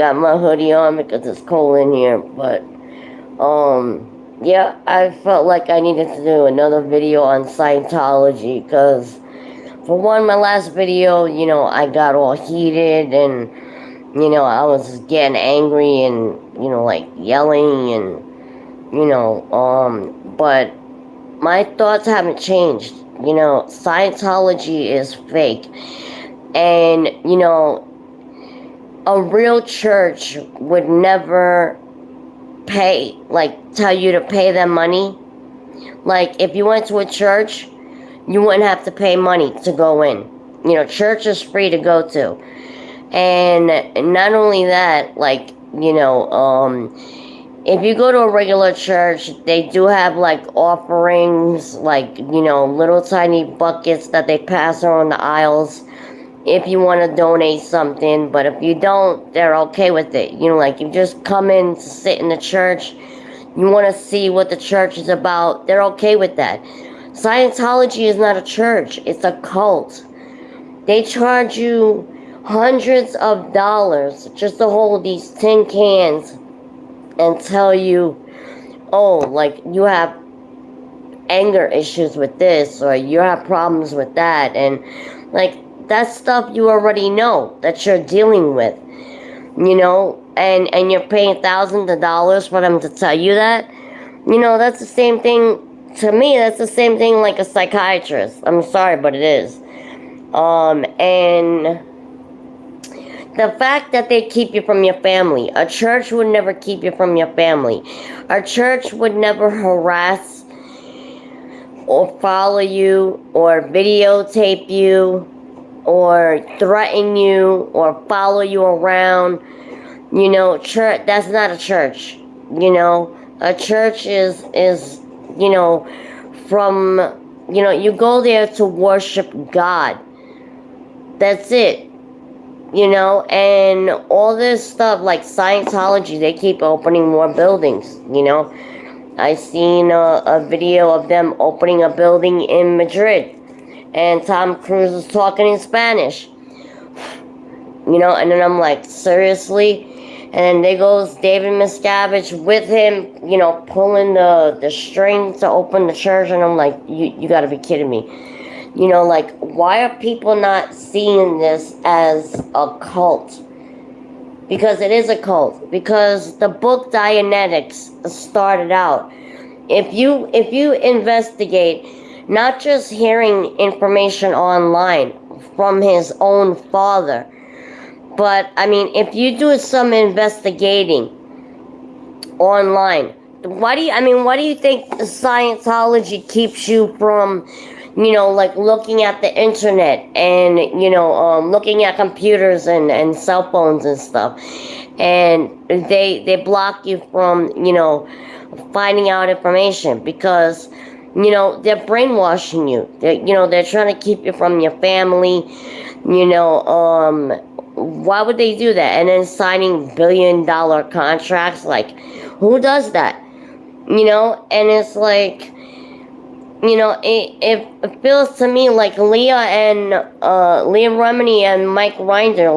got my hoodie on because it's cold in here, but, yeah, I felt like I needed to do another video on Scientology, because, for one, my last video, I got all heated, and, I was getting angry, and, like, yelling, and, but my thoughts haven't changed. Scientology is fake. And, a real church would never tell you to pay them money. Like, if you went to a church, you wouldn't have to pay money to go in. Church is free to go to. And not only that, if you go to a regular church, they do have, offerings, little tiny buckets that they pass around the aisles if you want to donate something. But if you don't, they're okay with it. You just come in to sit in the church, you want to see what the church is about, they're okay with that. Scientology is not a church, it's a cult. They charge you hundreds of dollars just to hold these tin cans and tell you, oh, you have anger issues with this, or you have problems with that, and that's stuff you already know that you're dealing with, and you're paying thousands of dollars for them to tell you that. That's the same thing to me. That's the same thing like a psychiatrist. I'm sorry, but it is. And the fact that they keep you from your family. A church would never keep you from your family. A church would never harass or follow you or videotape you or threaten you or follow you around. Church, that's not a church. A church is from, you go there to worship God. That's it. And all this stuff like Scientology, they keep opening more buildings. I seen a video of them opening a building in Madrid, and Tom Cruise is talking in Spanish. And then I'm like, seriously? And then there goes David Miscavige with him, pulling the string to open the church, and I'm like, you gotta be kidding me. Why are people not seeing this as a cult? Because it is a cult. Because the book Dianetics started out. If you investigate, not just hearing information online from his own father, but if you do some investigating online, why do you think Scientology keeps you from looking at the internet and, looking at computers and cell phones and stuff? And they block you from, finding out information because, they're brainwashing you. They're trying to keep you from your family, why would they do that? And then signing billion-dollar contracts, who does that? And it's it feels to me like Leah Remini and Mike Reiner,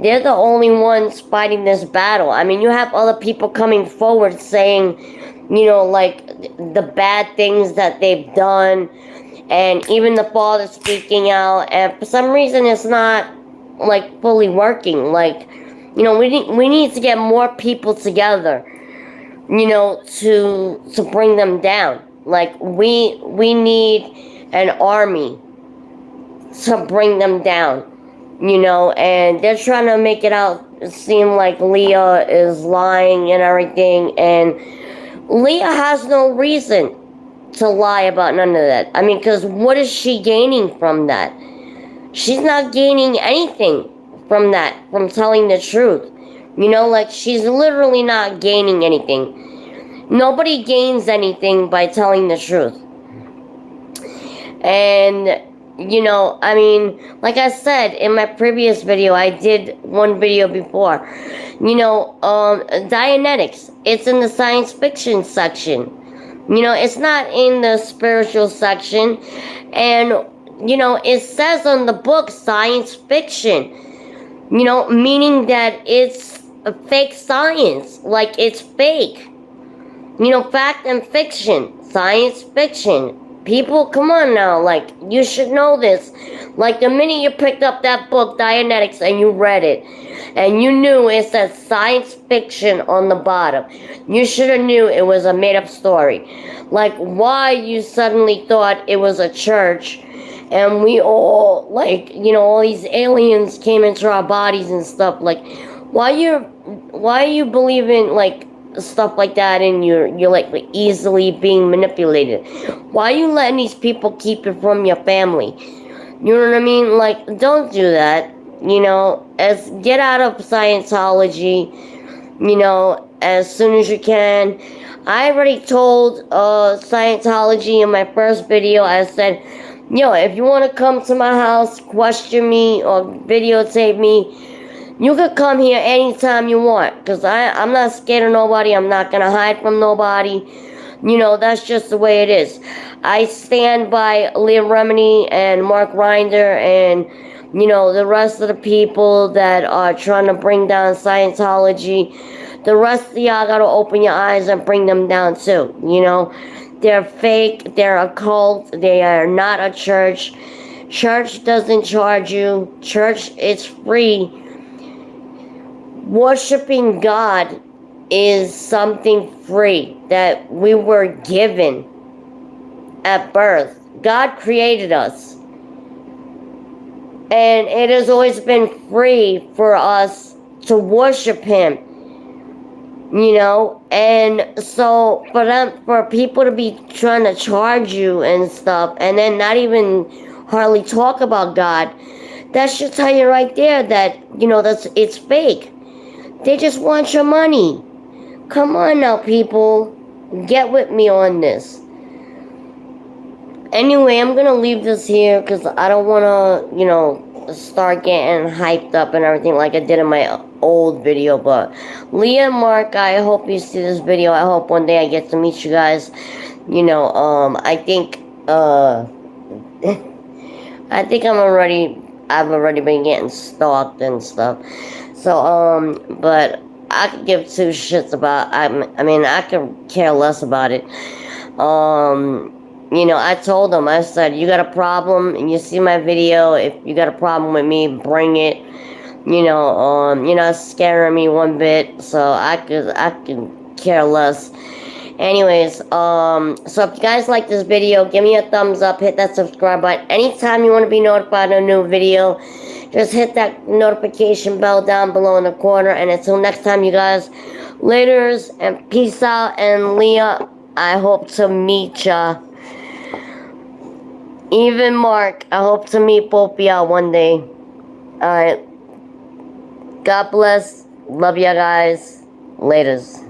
they're the only ones fighting this battle. You have other people coming forward saying, the bad things that they've done, and even the father speaking out, and for some reason it's not, fully working. We need to get more people together, to bring them down. We need an army to bring them down, and they're trying to make it seem like Leah is lying and everything, and Leah has no reason to lie about none of that. Because what is she gaining from that? She's not gaining anything from that, from telling the truth. She's literally not gaining anything. Nobody gains anything by telling the truth. And, like I said in my previous video, I did one video before, Dianetics, it's in the science fiction section. It's not in the spiritual section. And, it says on the book science fiction, meaning that it's fake science. Like, it's fake. You know, fact and fiction. Science fiction. People, come on now. Like, you should know this. Like, the minute you picked up that book, Dianetics, and you read it, and you knew it said science fiction on the bottom, you should have knew it was a made-up story. Like, why you suddenly thought it was a church, and we all, like, you know, all these aliens came into our bodies and stuff. Like, why are you believing, like, stuff like that, and you're like easily being manipulated? Why are you letting these people keep it from your family? You know what I mean? Like, don't do that. You know, get out of Scientology, you know, as soon as you can. I already told Scientology in my first video. I said, yo, if you want to come to my house, question me or videotape me, you could come here anytime you want, because I'm not scared of nobody. I'm not going to hide from nobody. You know, that's just the way it is. I stand by Leah Remini and Mark Rinder and, you know, the rest of the people that are trying to bring down Scientology. The rest of y'all got to open your eyes and bring them down too, you know. They're fake. They're a cult. They are not a church. Church doesn't charge you. Church is free. Worshipping God is something free that we were given at birth. God created us. And it has always been free for us to worship Him. You know, and so for people to be trying to charge you and stuff, and then not even hardly talk about God, that should tell you right there that, you know, it's fake. They just want your money. Come on now, people. Get with me on this. Anyway, I'm going to leave this here because I don't want to, you know, start getting hyped up and everything like I did in my old video. But Leah and Mark, I hope you see this video. I hope one day I get to meet you guys. You know, I think, I've already been getting stalked and stuff. So, but I could give two shits about, I mean, I could care less about it. You know, I told them, I said, you got a problem, and you see my video, if you got a problem with me, bring it. You know, you're not scaring me one bit, so I could care less. Anyways, so if you guys like this video, give me a thumbs up, hit that subscribe button. Anytime you want to be notified of a new video, just hit that notification bell down below in the corner. And until next time, you guys, laters and peace out. And Leah, I hope to meet ya. Even Mark, I hope to meet both of y'all one day. Alright. God bless. Love ya guys. Laters.